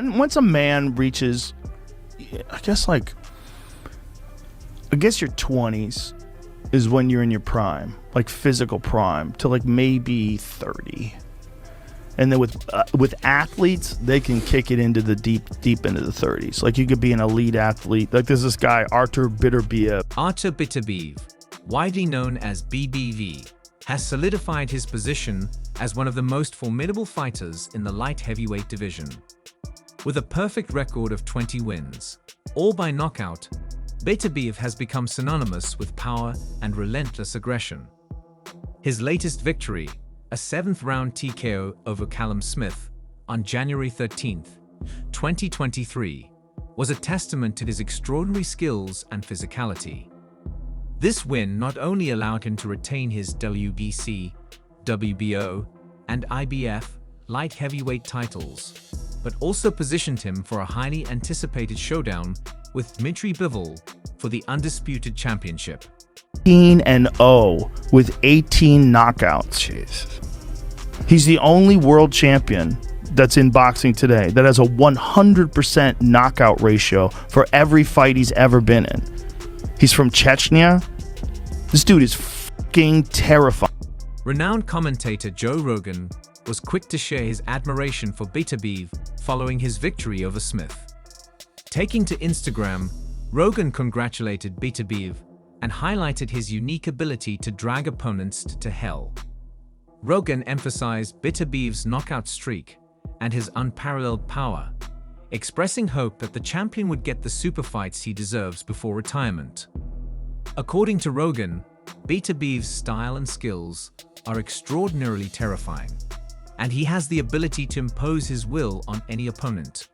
Once a man reaches, I guess your 20s is when you're in your prime, like physical prime, to like maybe 30. And then with athletes, they can kick it into the deep into the 30s. Like you could be an elite athlete. Like there's this guy, Artur Beterbiev. Artur Beterbiev, widely known as BBV, has solidified his position as one of the most formidable fighters in the light heavyweight division. With a perfect record of 20 wins, all by knockout, Beterbiev has become synonymous with power and relentless aggression. His latest victory, a 7th-round TKO over Callum Smith on January 13, 2023, was a testament to his extraordinary skills and physicality. This win not only allowed him to retain his WBC, WBO, and IBF light heavyweight titles, but also positioned him for a highly anticipated showdown with Dmitry Bivol for the undisputed championship. 18-0 with 18 knockouts. Jesus. He's the only world champion that's in boxing today that has a 100% knockout ratio for every fight he's ever been in. He's from Chechnya. This dude is fucking terrifying. Renowned commentator Joe Rogan was quick to share his admiration for Beterbiev following his victory over Smith. Taking to Instagram, Rogan congratulated Beterbiev and highlighted his unique ability to drag opponents to hell. Rogan emphasized Beterbiev's knockout streak and his unparalleled power, expressing hope that the champion would get the super fights he deserves before retirement. According to Rogan, Beterbiev's style and skills are extraordinarily terrifying, and he has the ability to impose his will on any opponent.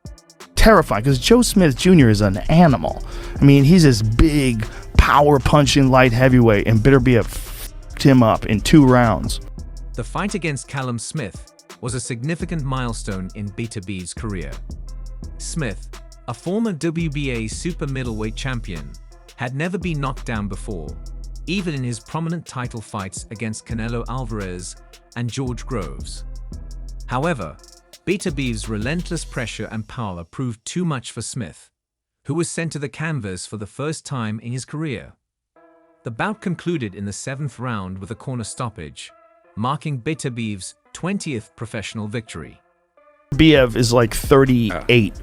Terrifying, because Joe Smith Jr. is an animal. I mean, he's this big, power-punching light heavyweight, and Beterbiev f***ed him up in 2 rounds. The fight against Callum Smith was a significant milestone in Beterbiev's career. Smith, a former WBA super middleweight champion, had never been knocked down before, even in his prominent title fights against Canelo Alvarez and George Groves. However, Beterbiev's relentless pressure and power proved too much for Smith, who was sent to the canvas for the first time in his career. The bout concluded in the 7th round with a corner stoppage, marking Beterbiev's 20th professional victory. Beterbiev is like 38.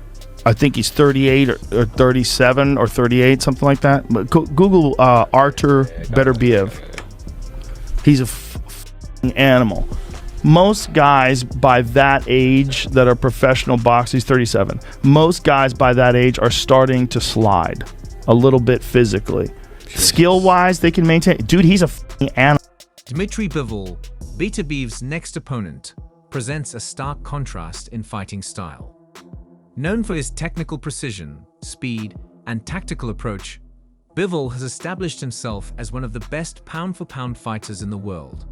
I think he's 38 or 37 or 38, something like that. But Google Artur Beterbiev. He's a f***ing animal. Most guys by that age that are professional boxers, he's 37. Most guys by that age are starting to slide a little bit physically. Skill-wise, they can maintain. Dude, he's a f***ing animal. Dmitry Bivol, Beterbiev's next opponent, presents a stark contrast in fighting style. Known for his technical precision, speed, and tactical approach, Bivol has established himself as one of the best pound-for-pound fighters in the world.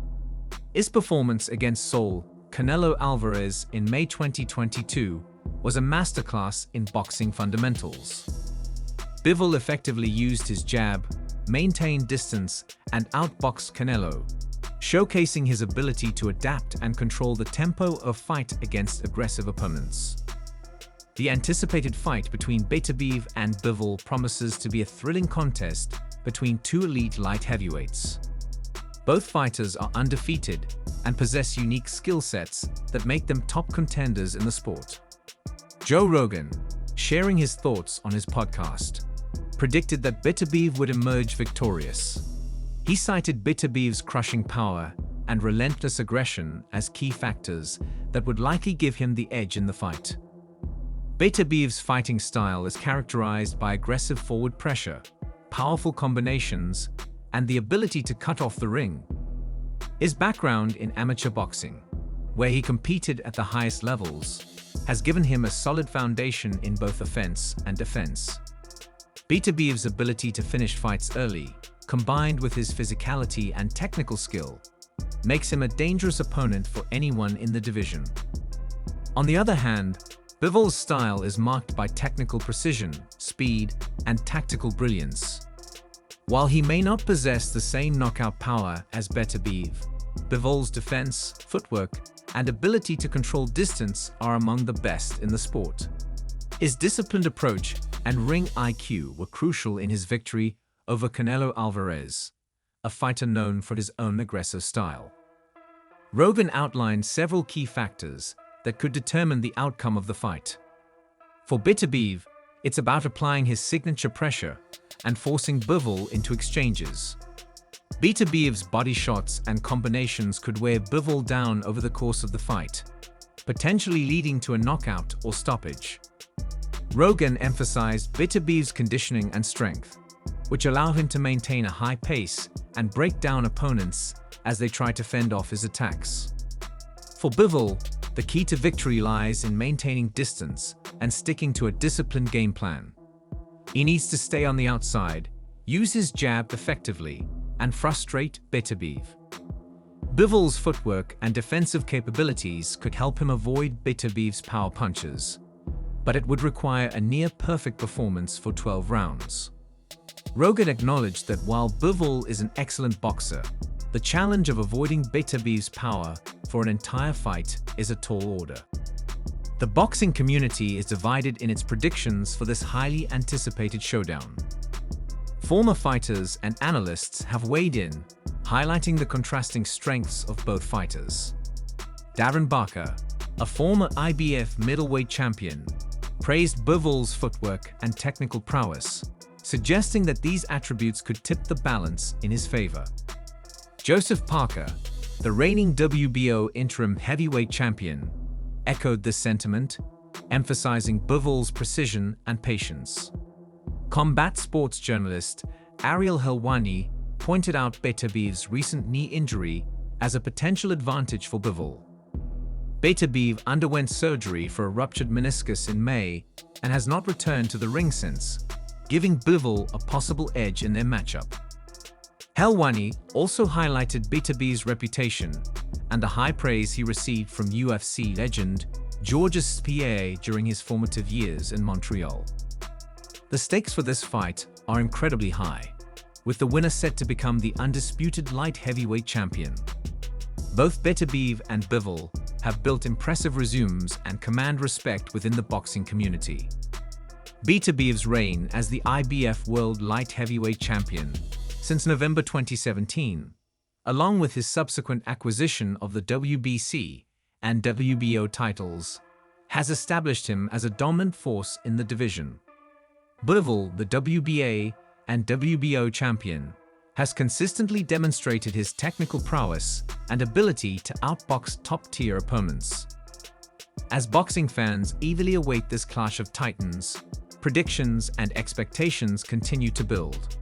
His performance against Saul Canelo Alvarez in May 2022 was a masterclass in boxing fundamentals. Bivol effectively used his jab, maintained distance, and outboxed Canelo, showcasing his ability to adapt and control the tempo of fight against aggressive opponents. The anticipated fight between Beterbiev and Bivol promises to be a thrilling contest between 2 elite light heavyweights. Both fighters are undefeated and possess unique skill sets that make them top contenders in the sport. Joe Rogan, sharing his thoughts on his podcast, predicted that Beterbiev would emerge victorious. He cited Beterbiev's crushing power and relentless aggression as key factors that would likely give him the edge in the fight. Beterbiev's fighting style is characterized by aggressive forward pressure, powerful combinations, and the ability to cut off the ring. His background in amateur boxing, where he competed at the highest levels, has given him a solid foundation in both offense and defense. Beterbiev's ability to finish fights early, combined with his physicality and technical skill, makes him a dangerous opponent for anyone in the division. On the other hand, Bivol's style is marked by technical precision, speed, and tactical brilliance. While he may not possess the same knockout power as Beterbiev, Bivol's defense, footwork, and ability to control distance are among the best in the sport. His disciplined approach and ring IQ were crucial in his victory over Canelo Alvarez, a fighter known for his own aggressive style. Rogan outlined several key factors that could determine the outcome of the fight. For Beterbiev, it's about applying his signature pressure and forcing Bivol into exchanges. Beterbiev's body shots and combinations could wear Bivol down over the course of the fight, potentially leading to a knockout or stoppage. Rogan emphasized Beterbiev's conditioning and strength, which allow him to maintain a high pace and break down opponents as they try to fend off his attacks. For Bivol, the key to victory lies in maintaining distance and sticking to a disciplined game plan. He needs to stay on the outside, use his jab effectively, and frustrate Beterbiev. Bivol's footwork and defensive capabilities could help him avoid Beterbiev's power punches, but it would require a near-perfect performance for 12 rounds. Rogan acknowledged that while Bivol is an excellent boxer, the challenge of avoiding Beterbiev's power for an entire fight is a tall order. The boxing community is divided in its predictions for this highly anticipated showdown. Former fighters and analysts have weighed in, highlighting the contrasting strengths of both fighters. Darren Barker, a former IBF middleweight champion, praised Bivol's footwork and technical prowess, suggesting that these attributes could tip the balance in his favor. Joseph Parker, the reigning WBO interim heavyweight champion, echoed this sentiment, emphasizing Bivol's precision and patience. Combat sports journalist Ariel Helwani pointed out Beterbiev's recent knee injury as a potential advantage for Bivol. Beterbiev underwent surgery for a ruptured meniscus in May and has not returned to the ring since, giving Bivol a possible edge in their matchup. Helwani also highlighted Beterbiev's reputation and the high praise he received from UFC legend Georges St-Pierre during his formative years in Montreal. The stakes for this fight are incredibly high, with the winner set to become the undisputed light heavyweight champion. Both Beterbiev and Bivol have built impressive resumes and command respect within the boxing community. Beterbiev's reign as the IBF World Light Heavyweight Champion since November 2017, along with his subsequent acquisition of the WBC and WBO titles, has established him as a dominant force in the division. Bivol, the WBA and WBO champion, has consistently demonstrated his technical prowess and ability to outbox top-tier opponents. As boxing fans eagerly await this clash of titans, predictions and expectations continue to build.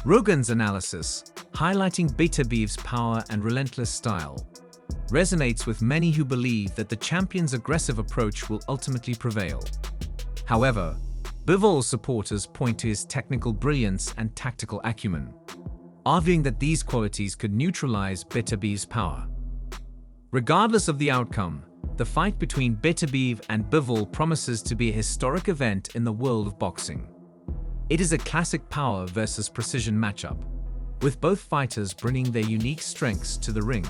Rogan's analysis, highlighting Beterbiev's power and relentless style, resonates with many who believe that the champion's aggressive approach will ultimately prevail. However, Bivol's supporters point to his technical brilliance and tactical acumen, arguing that these qualities could neutralize Beterbiev's power. Regardless of the outcome, the fight between Beterbiev and Bivol promises to be a historic event in the world of boxing. It is a classic power versus precision matchup, with both fighters bringing their unique strengths to the ring.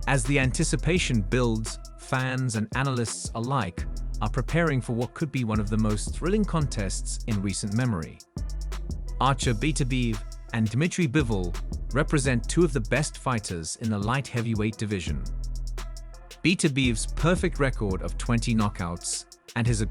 As the anticipation builds, fans and analysts alike are preparing for what could be one of the most thrilling contests in recent memory. Artur Beterbiev and Dmitry Bivol represent two of the best fighters in the light heavyweight division. Beterbiev's perfect record of 20 knockouts and his